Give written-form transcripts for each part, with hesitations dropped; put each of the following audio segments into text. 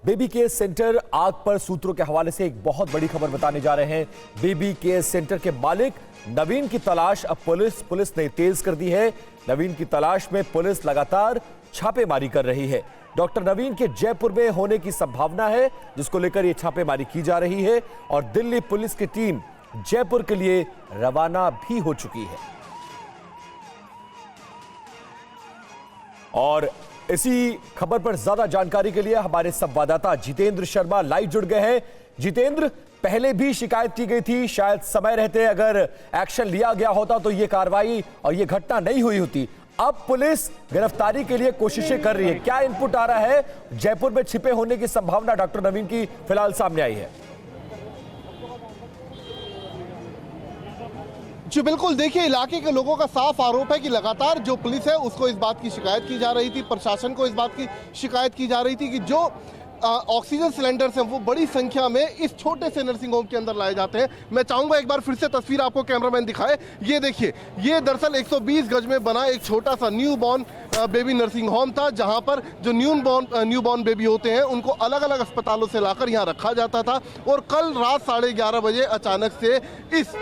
Baby care centre आग पर सूत्रों के हवाले से एक बहुत बड़ी खबर बताने जा रहे हैं। बेबी केयर सेंटर के मालिक नवीन की तलाश अब पुलिस ने तेज कर दी है। नवीन की तलाश में पुलिस लगातार छापेमारी कर रही है। डॉक्टर नवीन के जयपुर में होने की संभावना है, जिसको लेकर यह छापेमारी की जा रही है और दिल्ली पुलिस की टीम जयपुर के लिए रवाना भी हो चुकी है। और इसी खबर पर ज्यादा जानकारी के लिए हमारे संवाददाता जितेंद्र शर्मा लाइव जुड़ गए हैं। जितेंद्र, पहले भी शिकायत की गई थी, शायद समय रहते अगर एक्शन लिया गया होता तो यह कार्रवाई और यह घटना नहीं हुई होती। अब पुलिस गिरफ्तारी के लिए कोशिशें कर रही है। क्या इनपुट आ रहा है? जयपुर में छिपे होने की संभावना डॉक्टर नवीन की फिलहाल सामने आई है। जी बिल्कुल, देखिए इलाके के लोगों का साफ आरोप है कि लगातार जो पुलिस है उसको इस बात की शिकायत की जा रही थी, प्रशासन को इस बात की शिकायत की जा रही थी कि जो ऑक्सीजन सिलेंडर्स हैं वो बड़ी संख्या में इस छोटे से नर्सिंग होम के अंदर लाए जाते हैं। मैं चाहूंगा एक बार फिर से तस्वीर आपको कैमरामैन दिखाए। ये देखिए, ये दरअसल 120 गज में बना एक छोटा सा new born baby nursing home था, जहां पर जो न्यू बॉर्न बेबी होते हैं उनको अलग अलग अस्पतालों से लाकर यहाँ रखा जाता था। और कल रात 11:30 बजे अचानक से इस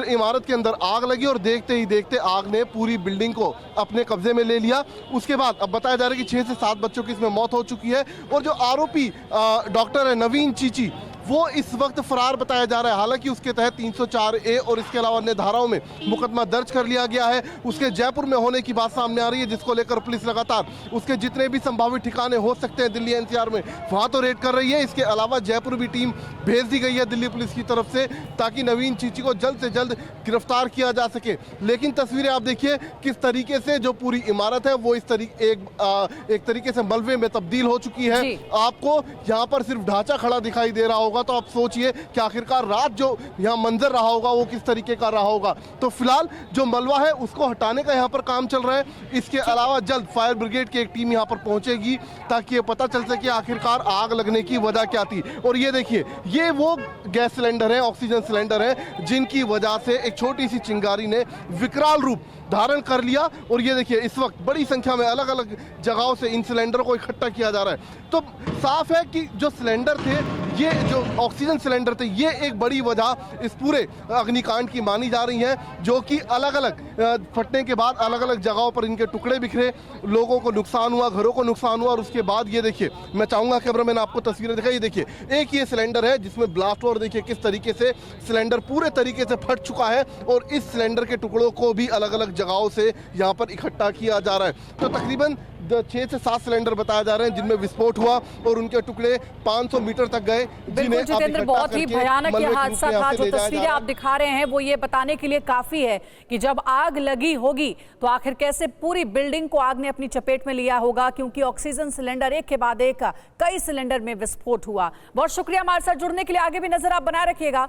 इमारत के अंदर आग लगी और देखते ही देखते आग ने पूरी बिल्डिंग को अपने कब्जे में ले लिया। उसके बाद अब बताया जा रहा है कि 6 से 7 बच्चों की इसमें मौत हो चुकी है और जो आरोपी डॉक्टर है नवीन चीची, वो इस वक्त फरार बताया जा रहा है। हालांकि उसके तहत 304A और इसके अलावा अन्य धाराओं में मुकदमा दर्ज कर लिया गया है। उसके जयपुर में होने की बात सामने आ रही है, जिसको लेकर पुलिस लगातार उसके जितने भी संभावित ठिकाने हो सकते हैं दिल्ली NCR में, वहां तो रेड कर रही है। इसके अलावा जयपुर भी टीम भेज दी गई है दिल्ली पुलिस की तरफ से, ताकि नवीन चीची को जल्द से जल्द गिरफ्तार किया जा सके। लेकिन तस्वीरें आप देखिए किस तरीके से जो पूरी इमारत है वो इस एक तरीके से मलबे में तब्दील हो चुकी है। आपको यहाँ पर सिर्फ ढांचा खड़ा दिखाई दे रहा होगा, तो आप सोचिए कि आखिरकार रात जो यहाँ मंजर रहा होगा वो किस तरीके का रहा होगा। तो फिलहाल जो मलबा है उसको हटाने का यहाँ पर काम चल रहा है। इसके अलावा जल्द फायर ब्रिगेड की एक टीम यहाँ पर पहुंचेगी ताकि ये पता चल सके आखिरकार आग लगने की वजह क्या थी। और ये देखिए, ये वो गैस सिलेंडर है, ऑक्सीजन सिलेंडर है, जिनकी वजह से एक छोटी सी चिंगारी ने विकराल रूप धारण कर लिया। और ये देखिए, इस वक्त बड़ी संख्या में अलग अलग जगहों से इन सिलेंडर को इकट्ठा किया जा रहा है। तो साफ है कि जो सिलेंडर थे, ये जो ऑक्सीजन सिलेंडर थे, ये एक बड़ी वजह इस पूरे अग्निकांड की मानी जा रही है, जो कि अलग अलग फटने के बाद अलग अलग जगहों पर इनके टुकड़े बिखरे, लोगों को नुकसान हुआ, घरों को नुकसान हुआ। और उसके बाद ये देखिए, मैं चाहूंगा कैमरामैन आपको तस्वीरें दिखाइए। देखिए, एक ये सिलेंडर है जिसमें ब्लास्ट हुआ और देखिए किस तरीके से सिलेंडर पूरे तरीके से फट चुका है और इस सिलेंडर के टुकड़ों को भी अलग अलग जगहों से यहाँ पर इकट्ठा किया जा रहा है। तो तकरीबन 6 से 7 सिलेंडर बताया जा रहे हैं जिनमें विस्फोट हुआ और उनके टुकड़े 500 मीटर तक गए। बिल्कुल जितेंद्र, बहुत ही भयानक ये हादसा था। जो तस्वीरें आप दिखा रहे हैं वो ये बताने के लिए काफी है कि जब आग लगी होगी तो आखिर कैसे पूरी बिल्डिंग को आग ने अपनी चपेट में लिया होगा, क्योंकि ऑक्सीजन सिलेंडर एक के बाद एक कई सिलेंडर में विस्फोट हुआ। बहुत शुक्रिया हमारे साथ जुड़ने के लिए। आगे भी नजर आप बनाए रखिएगा।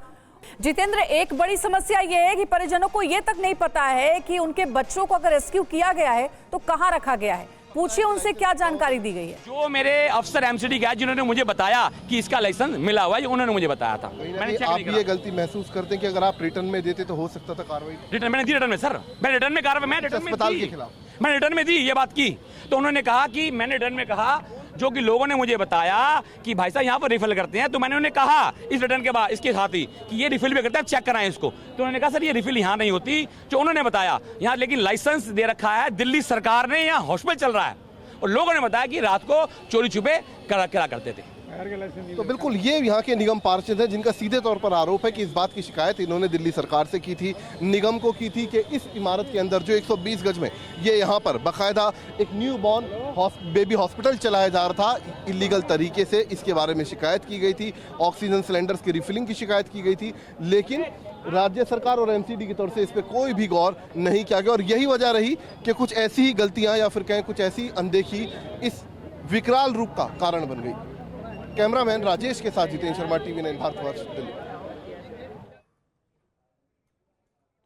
जितेंद्र, एक बड़ी समस्या यह है कि परिजनों को यह तक नहीं पता है कि उनके बच्चों को अगर रेस्क्यू किया गया है तो कहां रखा गया है। पूछिए उनसे क्या जानकारी दी गई है। जो मेरे अफसर MCD गए जिन्होंने मुझे बताया कि इसका लाइसेंस मिला हुआ है, उन्होंने मुझे बताया था। आप ये गलती महसूस करते हैं कि अगर आप रिटर्न में देते तो हो सकता था कार्रवाई? रिटर्न मैंने दी, रिटर्न में सर, मैं रिटर्न में कार्रवाई, मैं अस्पताल के खिलाफ मैंने रिटर्न में दी ये बात की। तो उन्होंने कहा कि मैंने रिटर्न में कहा, जो कि लोगों ने मुझे बताया कि भाई साहब यहाँ पर रिफिल करते हैं, तो मैंने उन्हें कहा इस रिटर्न के बाद इसके साथ ही कि ये रिफिल भी करते हैं, चेक कराएं इसको। तो उन्होंने कहा सर ये रिफिल यहाँ नहीं होती, जो उन्होंने बताया यहाँ, लेकिन लाइसेंस दे रखा है दिल्ली सरकार ने, यहाँ हॉस्पिटल चल रहा है और लोगों ने बताया कि रात को चोरी छुपे करा करते थे। तो बिल्कुल ये यहाँ के निगम पार्षद हैं जिनका सीधे तौर पर आरोप है कि इस बात की शिकायत इन्होंने दिल्ली सरकार से की थी, निगम को की थी कि इस इमारत के अंदर जो 120 गज में ये यहाँ पर बाकायदा एक न्यू बॉर्न बेबी हॉस्पिटल चलाया जा रहा था इलीगल तरीके से, इसके बारे में शिकायत की गई थी। ऑक्सीजन सिलेंडर्स की रिफिलिंग की शिकायत की गई थी, लेकिन राज्य सरकार और MCD की तरफ से इस पर कोई भी गौर नहीं किया गया। और यही वजह रही कि कुछ ऐसी ही गलतियाँ या फिर कहें कुछ ऐसी अनदेखी इस विकराल रूप का कारण बन गई। कैमरामैन राजेश के साथ जितेंद्र शर्मा, TV9 भारतवर्ष, दिल्ली।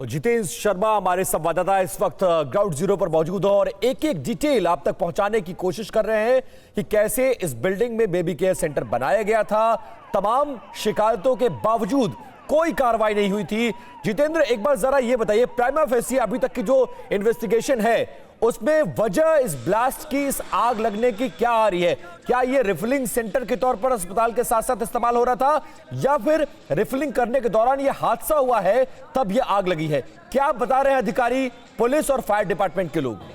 जितेंद्र शर्मा हमारे संवाददाता इस वक्त ग्राउंड जीरो पर मौजूद है और एक एक डिटेल आप तक पहुंचाने की कोशिश कर रहे हैं कि कैसे इस बिल्डिंग में बेबी केयर सेंटर बनाया गया था। तमाम शिकायतों के बावजूद कोई कार्रवाई नहीं हुई थी। जितेंद्र, एक बार जरा ये बताइए, प्राइमा फेसी अभी तक की जो इन्वेस्टिगेशन है उसमें वजह इस ब्लास्ट की, इस आग लगने की क्या आ रही है? क्या ये रिफिलिंग सेंटर के तौर पर अस्पताल के साथ साथ इस्तेमाल हो रहा था, या फिर रिफिलिंग करने के दौरान ये हादसा हुआ है तब ये आग लगी है? क्या बता रहे हैं अधिकारी, पुलिस और फायर डिपार्टमेंट के लोग?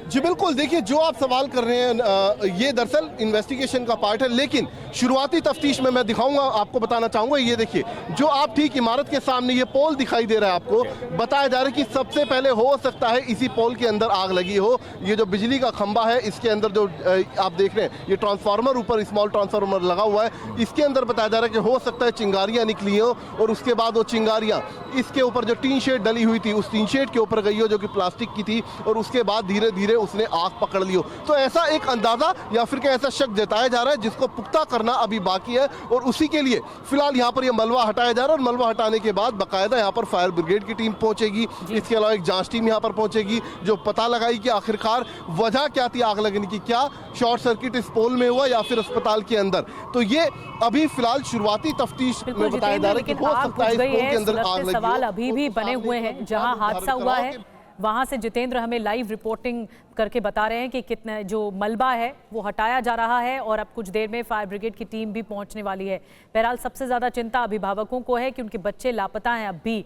जी बिल्कुल, देखिए जो आप सवाल कर रहे हैं ये दरअसल इन्वेस्टिगेशन का पार्ट है, लेकिन शुरुआती तफ्तीश में मैं दिखाऊंगा, आपको बताना चाहूंगा। ये देखिए, जो आप ठीक इमारत के सामने ये पोल दिखाई दे रहा है, आपको बताया जा रहा है कि सबसे पहले हो सकता है इसी पोल के अंदर आग लगी हो। ये जो बिजली का खंभा है, इसके अंदर जो आप देख रहे हैं, ये ट्रांसफार्मर ऊपर स्मॉल ट्रांसफार्मर लगा हुआ है, इसके अंदर बताया जा रहा है कि हो सकता है चिंगारियां निकली हो, और उसके बाद वो चिंगारियां इसके ऊपर जो टीन शेड डली हुई थी उस टीन शेड के ऊपर गई हो, जो कि प्लास्टिक की थी, और उसके बाद धीरे धीरे उसने आग पकड़ ली हो। तो ऐसा एक अंदाजा या फिर क्या ऐसा शक जताया जा रहा है, जिसको पुख्ता करना अभी बाकी है, और उसी के लिए फिलहाल यहाँ पर ये मलबा हटाया जा रहा है, और मलबा हटाने के बाद बाकायदा यहाँ पर फायर ब्रिगेड की टीम पहुंचेगी। इसके अलावा एक जांच टीम यहाँ पर पहुंचेगी जो पता लगाई कि आखिरकार वजह क्या थी आग लगने की, क्या शॉर्ट सर्किट इस पोल में हुआ या फिर अस्पताल के अंदर। तो ये अभी फिलहाल शुरुआती तफ्तीश में बताया जा रहा है कि हो सकता है इस पोल के अंदर आग लगी हो। सवाल अभी भी बने हुए हैं। जहां हादसा हुआ है वहां से जितेंद्र हमें लाइव रिपोर्टिंग करके बता रहे हैं कि कितना जो मलबा है वो हटाया जा रहा है, और अब कुछ देर में फायर ब्रिगेड की टीम भी पहुंचने वाली है। बहरहाल सबसे ज्यादा चिंता अभिभावकों को है कि उनके बच्चे लापता हैं अब भी।